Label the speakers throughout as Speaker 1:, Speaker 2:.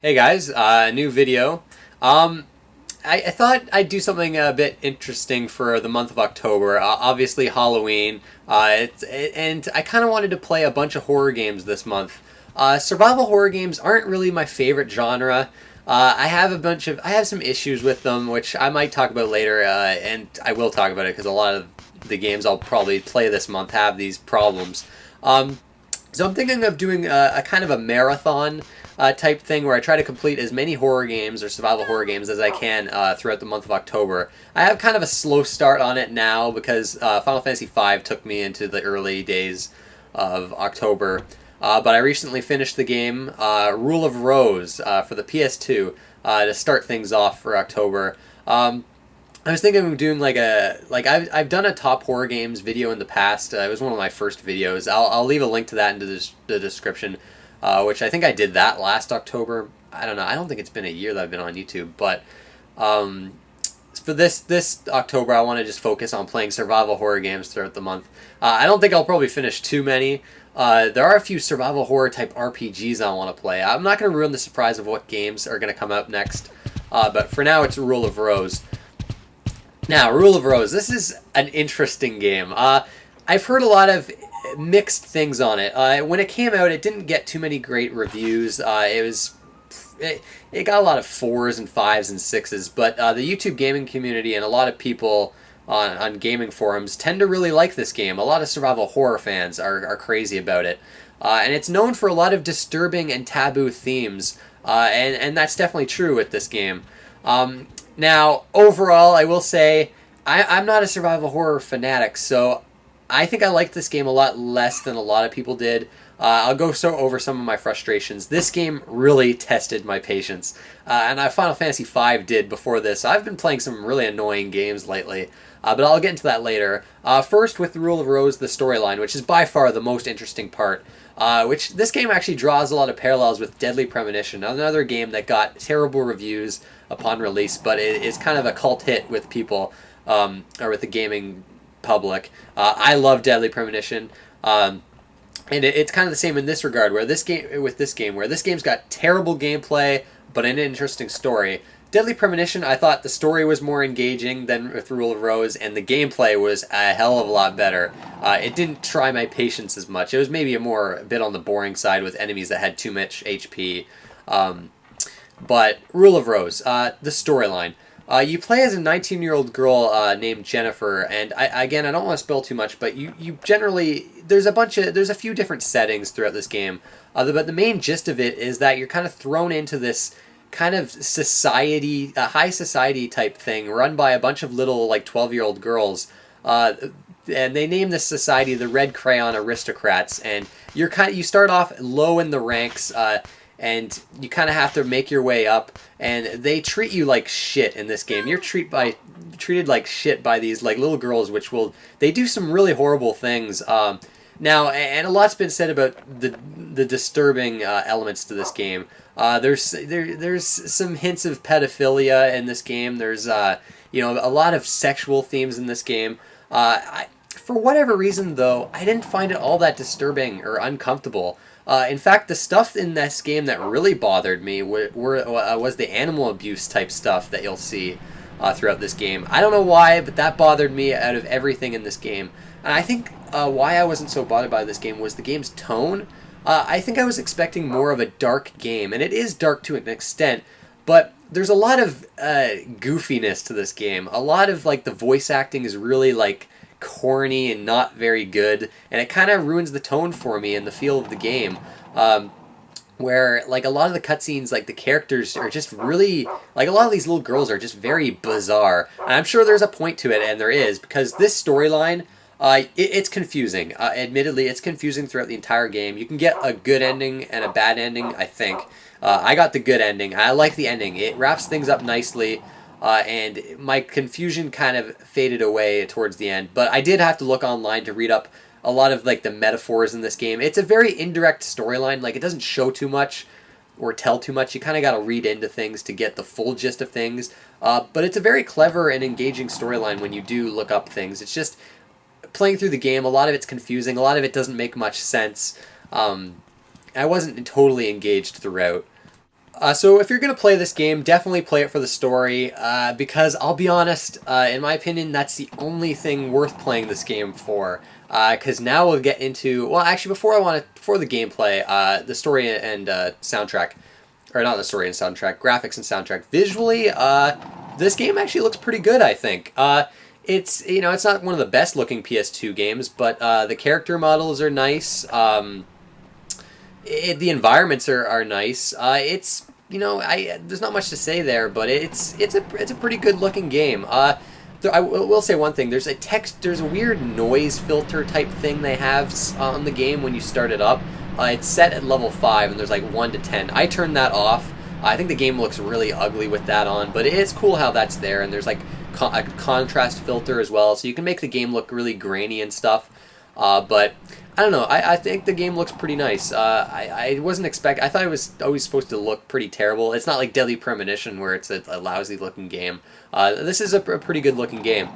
Speaker 1: Hey guys, new video. I thought I'd do something a bit interesting for the month of October. Obviously Halloween, and I kind of wanted to play a bunch of horror games this month. Survival horror games aren't really my favorite genre. I have some issues with them, which I might talk about later, and I will talk about it because a lot of the games I'll probably play this month have these problems. So I'm thinking of doing a kind of a marathon type thing where I try to complete as many horror games or survival horror games as I can throughout the month of October. I have kind of a slow start on it now because Final Fantasy V took me into the early days of October. But I recently finished the game Rule of Rose for the PS2 to start things off for October. I was thinking of doing I've done a top horror games video in the past. It was one of my first videos. I'll leave a link to that into the description, which I think I did that last October. I don't know. I don't think it's been a year that I've been on YouTube, but for this October, I want to just focus on playing survival horror games throughout the month. I don't think I'll probably finish too many. There are a few survival horror type RPGs I want to play. I'm not going to ruin the surprise of what games are going to come out next, but for now, it's Rule of Rose. Now, Rule of Rose. This is an interesting game. I've heard a lot of mixed things on it. When it came out, it didn't get too many great reviews. It got a lot of 4s and 5s and 6s, but the YouTube gaming community and a lot of people on gaming forums tend to really like this game. A lot of survival horror fans are crazy about it. And it's known for a lot of disturbing and taboo themes, and that's definitely true with this game. Now, overall, I will say I'm not a survival horror fanatic, so I think I liked this game a lot less than a lot of people did. I'll go over some of my frustrations. This game really tested my patience, and Final Fantasy V did before this. I've been playing some really annoying games lately, but I'll get into that later. First, with the Rule of Rose, the storyline, which is by far the most interesting part. Which this game actually draws a lot of parallels with Deadly Premonition, another game that got terrible reviews upon release, but it is kind of a cult hit with people, or with the gaming public. I love Deadly Premonition, and it's kind of the same in this regard, where this game's got terrible gameplay, but an interesting story. Deadly Premonition, I thought the story was more engaging than with Rule of Rose, and the gameplay was a hell of a lot better. It didn't try my patience as much. It was maybe a bit on the boring side with enemies that had too much HP. But Rule of Rose, the storyline. You play as a 19-year-old girl named Jennifer, and I don't want to spill too much, but you generally there's a few different settings throughout this game, but the main gist of it is that you're kind of thrown into this kind of society, a high society type thing run by a bunch of little 12-year-old girls, and they name this society the Red Crayon Aristocrats, and you start off low in the ranks. And you kind of have to make your way up, and they treat you like shit in this game. You're treated like shit by these little girls, they do some really horrible things. Now, and a lot's been said about the disturbing elements to this game. There's some hints of pedophilia in this game. There's a lot of sexual themes in this game. For whatever reason, though, I didn't find it all that disturbing or uncomfortable. In fact, the stuff in this game that really bothered me was the animal abuse type stuff that you'll see throughout this game. I don't know why, but that bothered me out of everything in this game. And I think why I wasn't so bothered by this game was the game's tone. I think I was expecting more of a dark game, and it is dark to an extent, but there's a lot of goofiness to this game. A lot of the voice acting is really corny and not very good, and it kind of ruins the tone for me and the feel of the game, where a lot of the cutscenes, the characters are just really a lot of these little girls are just very bizarre, and I'm sure there's a point to it, and there is, because this storyline, it's confusing. Admittedly, it's confusing throughout the entire game. You can get a good ending and a bad ending, I think. I got the good ending. I like the ending. It wraps things up nicely. And my confusion kind of faded away towards the end, but I did have to look online to read up a lot of the metaphors in this game. It's a very indirect storyline. It doesn't show too much or tell too much. You kind of got to read into things to get the full gist of things. But it's a very clever and engaging storyline when you do look up things. It's just playing through the game. A lot of it's confusing. A lot of it doesn't make much sense. I wasn't totally engaged throughout. So if you're going to play this game, definitely play it for the story, because I'll be honest, in my opinion, that's the only thing worth playing this game for. Because now we'll get into, well, actually, before the gameplay, the story and soundtrack, or not the story and soundtrack, graphics and soundtrack. Visually, this game actually looks pretty good, I think. It's not one of the best looking PS2 games, but the character models are nice. The environments are nice. There's not much to say there, but it's a pretty good looking game. I will say one thing. There's a weird noise filter type thing they have on the game when you start it up. It's set at level 5, and there's like 1 to 10. I turned that off. I think the game looks really ugly with that on, but it's cool how that's there. And there's like a contrast filter as well, so you can make the game look really grainy and stuff. But I don't know. I think the game looks pretty nice. I wasn't I thought it was always supposed to look pretty terrible. It's not like Deadly Premonition where it's a lousy looking game. This is a pretty good looking game.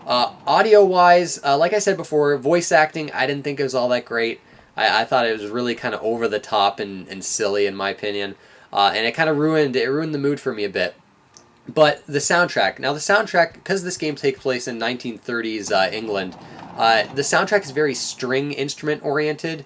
Speaker 1: Audio wise, like I said before, voice acting I didn't think it was all that great. I thought it was really kind of over the top and silly in my opinion, and it kind of ruined the mood for me a bit. But the soundtrack. Now the soundtrack, because this game takes place in 1930s England. The soundtrack is very string instrument oriented.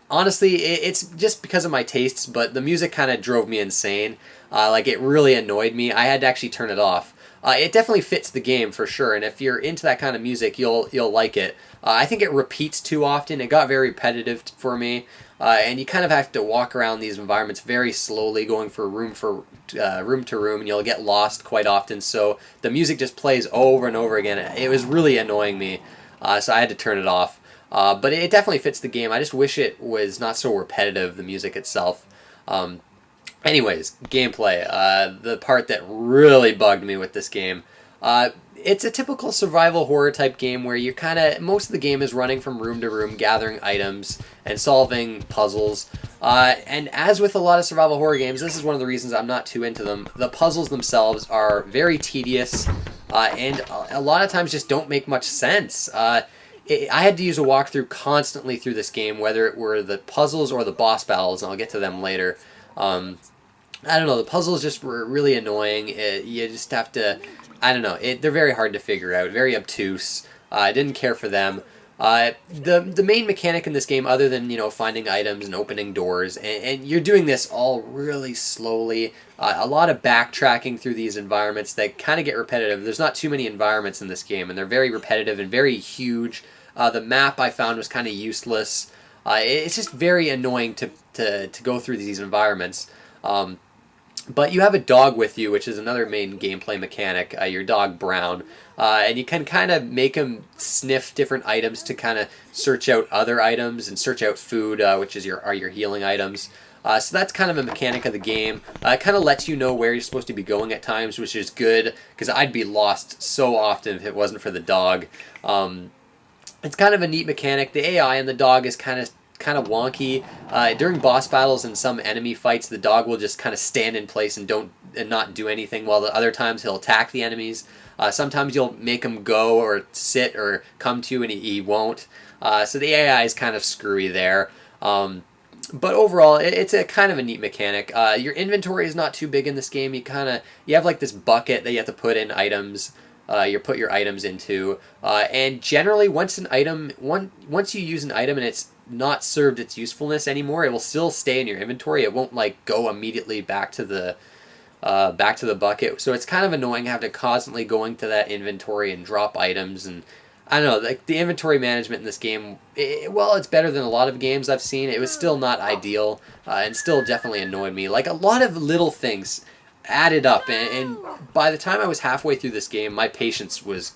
Speaker 1: Honestly, it's just because of my tastes, but the music kind of drove me insane. Like, it really annoyed me. I had to actually turn it off. It definitely fits the game for sure, and if you're into that kind of music, you'll like it. I think it repeats too often. It got very repetitive for me, and you kind of have to walk around these environments very slowly, going from room to room, and you'll get lost quite often. So the music just plays over and over again. It was really annoying me. So I had to turn it off. But it definitely fits the game. I just wish it was not so repetitive, the music itself. Anyways, gameplay. The part that really bugged me with this game. It's a typical survival horror type game where you're most of the game is running from room to room, gathering items and solving puzzles. And as with a lot of survival horror games, this is one of the reasons I'm not too into them. The puzzles themselves are very tedious. And a lot of times just don't make much sense. I had to use a walkthrough constantly through this game, whether it were the puzzles or the boss battles, and I'll get to them later. I don't know, the puzzles just were really annoying. You just have to, I don't know, they're very hard to figure out, very obtuse. I didn't care for them. The main mechanic in this game, other than finding items and opening doors, and you're doing this all really slowly. A lot of backtracking through these environments that kind of get repetitive. There's not too many environments in this game, and they're very repetitive and very huge. The map I found was kind of useless. It's just very annoying to go through these environments. But you have a dog with you, which is another main gameplay mechanic, your dog Brown. And you can kind of make him sniff different items to kind of search out other items and search out food, which is your healing items. So that's kind of a mechanic of the game. It kind of lets you know where you're supposed to be going at times, which is good, because I'd be lost so often if it wasn't for the dog. It's kind of a neat mechanic. The AI in the dog is kind of wonky. During boss battles and some enemy fights, the dog will just kind of stand in place and not do anything, while the other times he'll attack the enemies. Sometimes you'll make him go or sit or come to you and he won't. So the AI is kind of screwy there. But overall, it's a kind of a neat mechanic. Your inventory is not too big in this game. You have like this bucket that you have to put in items. You put your items into, and generally once you use an item and it's not served its usefulness anymore, it will still stay in your inventory. It won't like go immediately back to the bucket. So it's kind of annoying having to constantly going to that inventory and drop items. And I don't know, like the inventory management in this game, well, it's better than a lot of games I've seen. It was still not ideal, and still definitely annoyed me. Like a lot of little things added up, and by the time I was halfway through this game, my patience was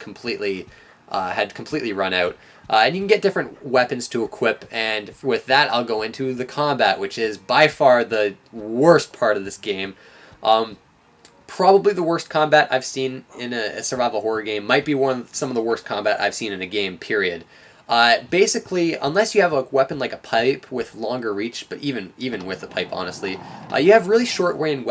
Speaker 1: had completely run out. And you can get different weapons to equip, and with that I'll go into the combat, which is by far the worst part of this game. Probably the worst combat I've seen in a survival horror game. Might be some of the worst combat I've seen in a game, period. Basically, unless you have a weapon like a pipe with longer reach, but even with a pipe, honestly, you have really short-range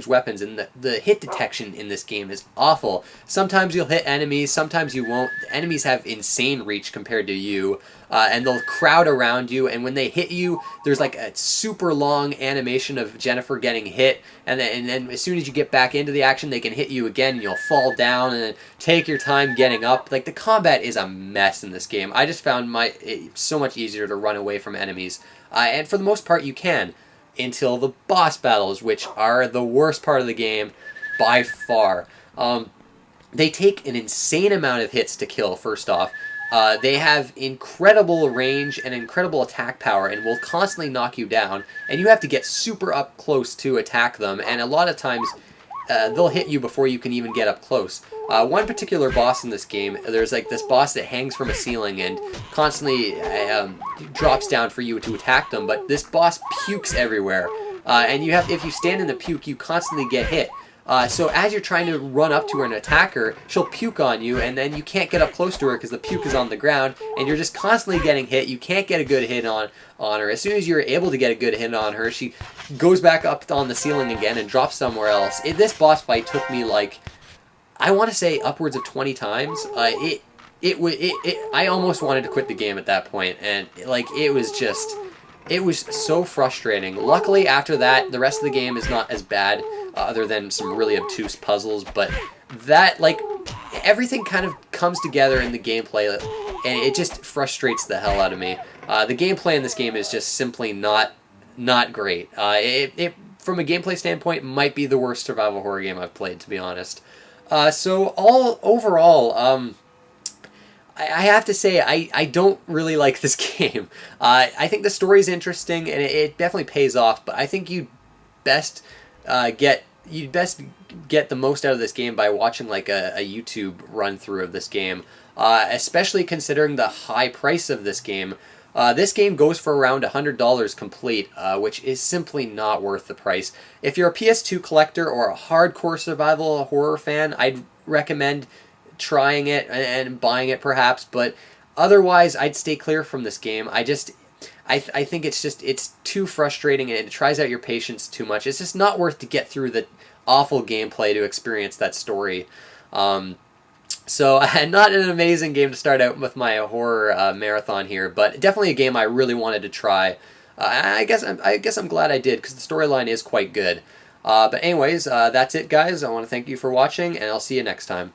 Speaker 1: weapons, and the hit detection in this game is awful. Sometimes you'll hit enemies, sometimes you won't. The enemies have insane reach compared to you. and they'll crowd around you, and when they hit you, there's like a super long animation of Jennifer getting hit, and then as soon as you get back into the action, they can hit you again, and you'll fall down, and then take your time getting up. Like, the combat is a mess in this game. I just found it so much easier to run away from enemies, and for the most part, you can, until the boss battles, which are the worst part of the game by far. They take an insane amount of hits to kill, first off. They have incredible range and incredible attack power and will constantly knock you down, and you have to get super up close to attack them, and a lot of times they'll hit you before you can even get up close. One particular boss in this game, there's like this boss that hangs from a ceiling and constantly drops down for you to attack them, but this boss pukes everywhere, and if you stand in the puke, you constantly get hit. So as you're trying to run up to her and attack her, she'll puke on you, and then you can't get up close to her because the puke is on the ground, and you're just constantly getting hit. You can't get a good hit on her. As soon as you're able to get a good hit on her, she goes back up on the ceiling again and drops somewhere else. This boss fight took me, like, I want to say upwards of 20 times. I almost wanted to quit the game at that point, and like it was so frustrating. Luckily, after that, the rest of the game is not as bad, other than some really obtuse puzzles, but that, like, everything kind of comes together in the gameplay, and it just frustrates the hell out of me. The gameplay in this game is just simply not great. It from a gameplay standpoint, might be the worst survival horror game I've played, to be honest. So overall, I have to say, I don't really like this game. I think the story's interesting, and it definitely pays off, but I think you'd best get the most out of this game by watching like a YouTube run through of this game, especially considering the high price of this game. This game goes for around $100 complete, which is simply not worth the price. If you're a PS2 collector or a hardcore survival horror fan, I'd recommend trying it and buying it perhaps, but otherwise I'd stay clear from this game. I think it's too frustrating, and it tries out your patience too much. It's just not worth to get through the awful gameplay to experience that story. So not an amazing game to start out with my horror marathon here, but definitely a game I really wanted to try. I guess I'm glad I did, because the storyline is quite good. But anyways, that's it, guys. I want to thank you for watching, and I'll see you next time.